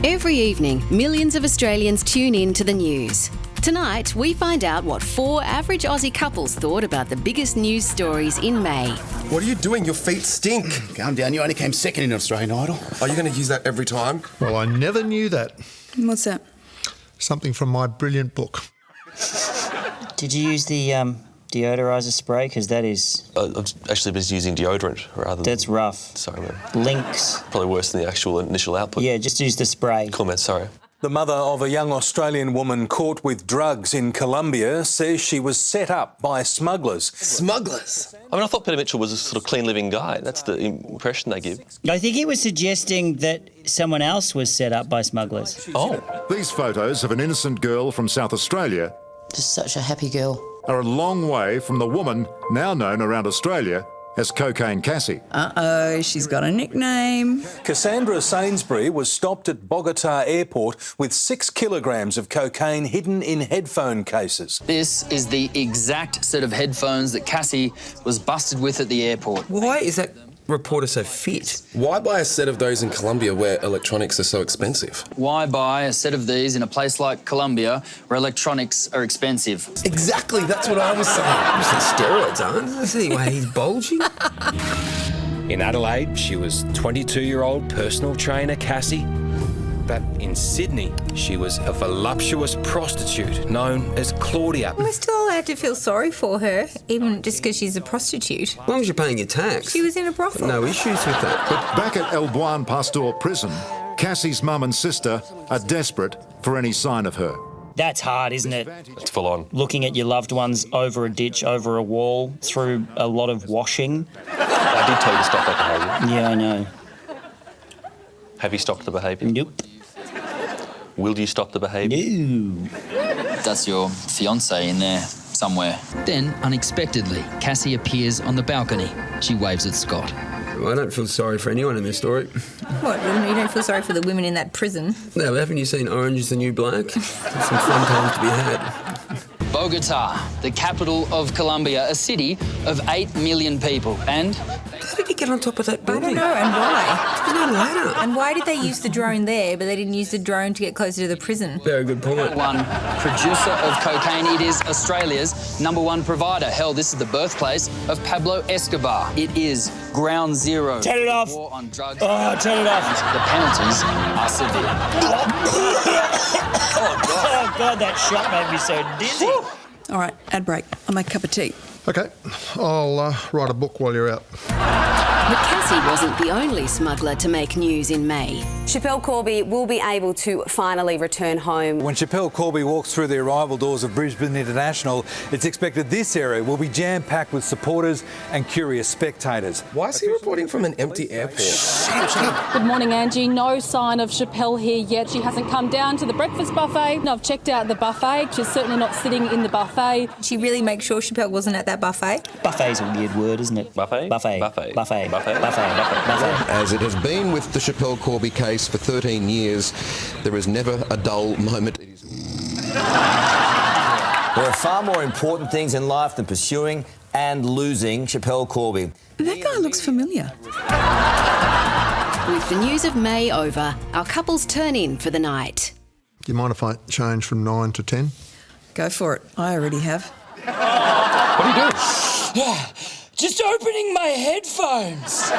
Every evening, millions of Australians tune in to the news. Tonight, we find out what 4 average Aussie couples thought about the biggest news stories in May. What are you doing? Your feet stink. Calm down, you only came second in Australian Idol. Are you going to use that every time? Well, I never knew that. What's that? Something from my brilliant book. Did you use the deodorizer spray? Because that is... I've actually been using deodorant rather than... That's rough. Sorry, man. Lynx. Probably worse than the actual initial output. Yeah, just use the spray. Cool, man, sorry. The mother of a young Australian woman caught with drugs in Colombia says she was set up by smugglers. Smugglers? I mean, I thought Peter Mitchell was a sort of clean-living guy. That's the impression they give. I think he was suggesting that someone else was set up by smugglers. Oh. These photos of an innocent girl from South Australia Just such a happy girl. are a long way from the woman now known around Australia as Cocaine Cassie. Uh-oh, she's got a nickname. Cassandra Sainsbury was stopped at Bogota Airport with 6 kilograms of cocaine hidden in headphone cases. This is the exact set of headphones that Cassie was busted with at the airport. Why is that reporter so fit? Why buy a set of those in Colombia where electronics are so expensive? Why buy a set of these in a place like Colombia where electronics are expensive? Exactly, that's what I was saying. Steroids, aren't they? See why he's bulging? In Adelaide, she was 22-year-old personal trainer Cassie. But in Sydney, she was a voluptuous prostitute known as Claudia. We're still allowed to feel sorry for her, even just because she's a prostitute. As long as you're paying your tax. She was in a brothel. No issues with that. But back at El Buen Pastor prison, Cassie's mum and sister are desperate for any sign of her. That's hard, isn't it? It's full on. Looking at your loved ones over a ditch, over a wall, through a lot of washing. I did tell you to stop that behaviour. Yeah, I know. Have you stopped the behaviour? Nope. Will you stop the behaviour? No. That's your fiancé in there somewhere. Then, unexpectedly, Cassie appears on the balcony. She waves at Scott. I don't feel sorry for anyone in this story. What, you don't feel sorry for the women in that prison? No, but haven't you seen Orange is the New Black? There's some fun times to be had. Bogota, the capital of Colombia, a city of 8 million people. And How did he get on top of that I building? don't know, and why? There's no ladder. And why did they use the drone there, but they didn't use the drone to get closer to the prison? Very good point. one producer of cocaine. It is Australia's #1 provider. Hell, this is the birthplace of Pablo Escobar. It is ground zero. Turn it off. War on drugs. Oh, turn it off. The penalties are severe. Oh, God, that shot made me so dizzy. All right, ad break. I'll make a cup of tea. OK, I'll write a book while you're out. But Cassie wasn't the only smuggler to make news in May. Schapelle Corby will be able to finally return home. When Schapelle Corby walks through the arrival doors of Brisbane International, it's expected this area will be jam-packed with supporters and curious spectators. Why is he reporting from an empty airport? Good morning, Angie. No sign of Schapelle here yet. She hasn't come down to the breakfast buffet. No, I've checked out the buffet. She's certainly not sitting in the buffet. She really makes sure Schapelle wasn't at that buffet? Buffet's a weird word, isn't it? Buffet? Buffet. Buffet. Buffet. Buffet. Buffet. Buffet. As it has been with the Schapelle Corby case for 13 years, there is never a dull moment. There are far more important things in life than pursuing and losing Schapelle Corby. That guy looks familiar. With the news of May over, our couples turn in for the night. Do you mind if I change from 9 to 10? Go for it. I already have. What are you doing? Just opening my headphones.